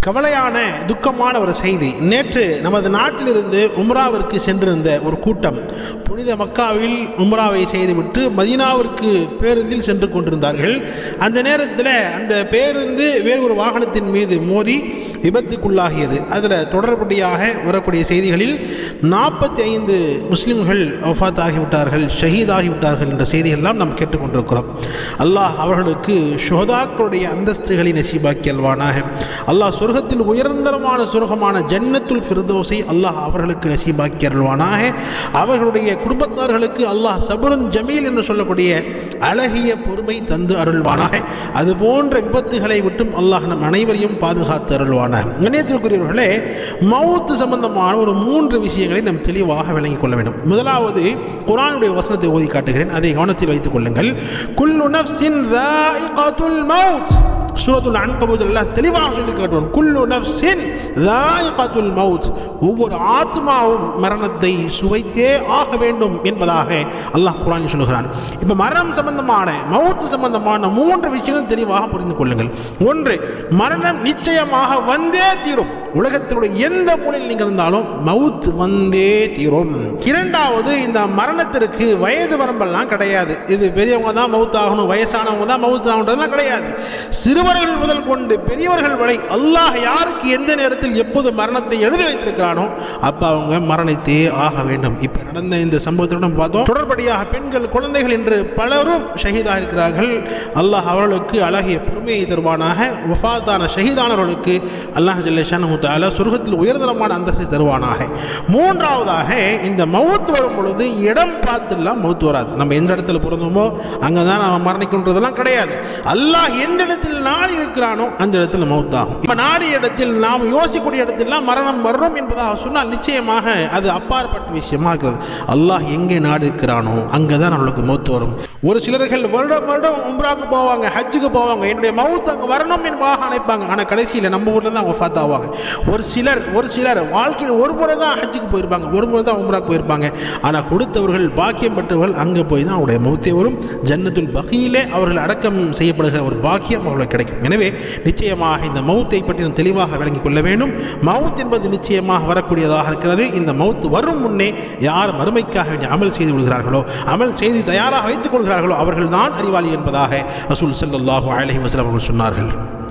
கவலையான துக்கமான ஒரு செய்தி. நேற்று நமது நாட்டிலிருந்து உம்ராவிற்கு சென்றிருந்த ஒரு கூட்டம் புனித மக்காவில் உம்ராவை செய்துவிட்டு மதீனாவிற்கு பேருந்தில் சென்று கொண்டிருந்தார்கள். அந்த நேரத்தில் அந்த பேருந்து வேறு ஒரு வாகனத்தின் மீது மோதி விபத்துக்குள்ளாகியது. அதில் தொடர்படியாக வரக்கூடிய செய்திகளில் 45 முஸ்லிம்கள் வஃபாத் ஆகிவிட்டார்கள், ஷஹீத் ஆகிவிட்டார்கள் என்ற செய்திகளெல்லாம் நாம் கேட்டுக்கொண்டிருக்கிறோம். அல்லாஹ் அவர்களுக்கு ஷுஹதாக்களுடைய அந்தஸ்துகளை நசீபாக்கி அல்வானாக. அல்லாஹ் சொர்க்கத்தில் உயர்ந்தரமான சொர்க்கமான ஜன்னத்துல் ஃபிர்தௌஸை அல்லாஹ் அவர்களுக்கு நசீபாக்கி அருள்வானாக. அவர்களுடைய குடும்பத்தார்களுக்கு அல்லாஹ் சபுரன் ஜமீல் என்று சொல்லக்கூடிய அழகிய பொறுமை தந்து அருள்வானாக. அது போன்ற விபத்துகளை விட்டும் அல்லாஹ் நம் அனைவரையும் பாதுகாத்து அருள்வானாக. கண்ணியத்திற்குரியவர்களே, மவுத் சம்பந்தமான ஒரு 3 விஷயங்களை நாம் தெளிவாக விளங்கிக் கொள்ள வேண்டும். முதலாவது, குர்ஆனுடைய வசனத்தை ஓதி காட்டுகிறேன், அதை கவனத்தில் வைத்துக் கொள்ளுங்கள். குல்லு நஃப்ஸின் ذائقத்துல் மவுத். சூரத்துல் அன்கபூத் அல்லாஹ் தெளிவாக சொல்லி காட்டுவான், குல்லு நஃப்ஸின் ذائقத்துல் மவுத். ஒவ்வொரு ஆத்மாவும் மரணத்தை சுவைத்தே ஆக வேண்டும் என்பதாக அல்லாஹ் குர்ஆனில் சொல்கிறான். இப்போ மரணம் சம்பந்தமான மவுத் சம்பந்தமான 3 விஷயங்கள் தெளிவாக புரிந்து கொள்ளுங்கள். ஒன்று, மரணம் நிச்சயமாக வந்தே தீரும். உலகத்தினுடைய எந்த மூலையில் நீங்கள் இருந்தாலும் மவுத் வந்தே தீரும். இரண்டாவது, இந்த மரணத்திற்கு வயது வரம்பெல்லாம் கிடையாது. இது பெரியவங்க தான் மவுத் ஆகணும், வயசானவங்க தான் மவுத் ஆகணுன்றதுலாம் கிடையாது. சிறுவர்கள் முதல் கொண்டு பெரியவர்கள் வரை அல்லாஹ் யாருக்கு எந்த நேரத்தில் எப்போது மரணத்தை எழுதி வைத்திருக்கிறானோ அப்போ அவங்க மரணித்தே ஆக வேண்டும். இப்போ நடந்த இந்த சம்பவத்துடன் பார்த்தோம், தொடர்படியாக பெண்கள், குழந்தைகள் என்று பலரும் ஷஹீதாக இருக்கிறார்கள். அல்லாஹ் அவர்களுக்கு அழகிய பொறுமையை தருவானாக. வஃபாத்தான ஷஹீதானவர்களுக்கு அல்லாஹ் ஜல்ல ஷானஹு தஆலா சொர்க்கத்தில் உயர்தரமான அந்தஸ்தை தருவானாக. மூன்றாவதாக, இந்த மவுத் வரும் பொழுது இடம் பார்த்துலாம் மவுத் வராது. நம்ம எந்த இடத்துல பிறந்தோமோ அங்கே தான் நம்ம மரணிக்கின்றதெல்லாம் கிடையாது. அல்லாஹ் எந்த இடத்தில் நாடி இருக்கிறானோ அந்த இடத்துல மவுத் ஆகும். இப்போ நாடிய இடத்தில், நாம் யோசிக்கக்கூடிய இடத்திலாம் மரணம் வரும் என்பதாக சொன்னால் நிச்சயமாக அது அப்பாற்பட்ட விஷயமா இருக்கிறது. அல்லாஹ் எங்கே நாடு இருக்கிறானோ அங்கே தான் நம்மளுக்கு மவுத் வரும். ஒரு சிலர்கள் வருடம் வருடம் உம்ராக்கு போவாங்க, ஹஜ்ஜுக்கு போவாங்க, என்னுடைய மவுத் அங்கே வரணும் என்பதாக நினைப்பாங்க. ஆனால் கடைசியில் நம்ம ஊரில் தான் அவங்க வஃபாத் ஆவாங்க. ஒரு சிலர் வாழ்க்கையில் ஒரு முறை தான் ஹஜ்ஜுக்கு போயிருப்பாங்க, ஒரு முறை தான் உம்ராக்கு போயிருப்பாங்க. ஆனால் கொடுத்தவர்கள், பாக்கியம் பெற்றவர்கள் அங்கே போய் தான் அவருடைய மவுத்தே வரும். ஜன்னத்துல் பகீலே அவர்கள் அடக்கம் செய்யப்படுகிற ஒரு பாக்கியம் அவர்களுக்கு கிடைக்கும். எனவே நிச்சயமாக இந்த மவுத்தை பற்றி நாம் தெளிவாக விளங்கிக் கொள்ள வேண்டும். மவுத் என்பது நிச்சயமாக வரக்கூடியதாக இருக்கிறது. இந்த மவுத் வரும் முன்னே யார் மறுமைக்காக வேண்டிய அமல் செய்து விடுகிறார்களோ, அமல் செய்து தயாராக வைத்துக் கொள்கிறார்களோ அவர்கள் தான் அறிவாளி என்பதாக ரசூல் ஸல்லல்லாஹு அலைஹி வஸல்லம் அவர்கள் சொன்னார்கள்.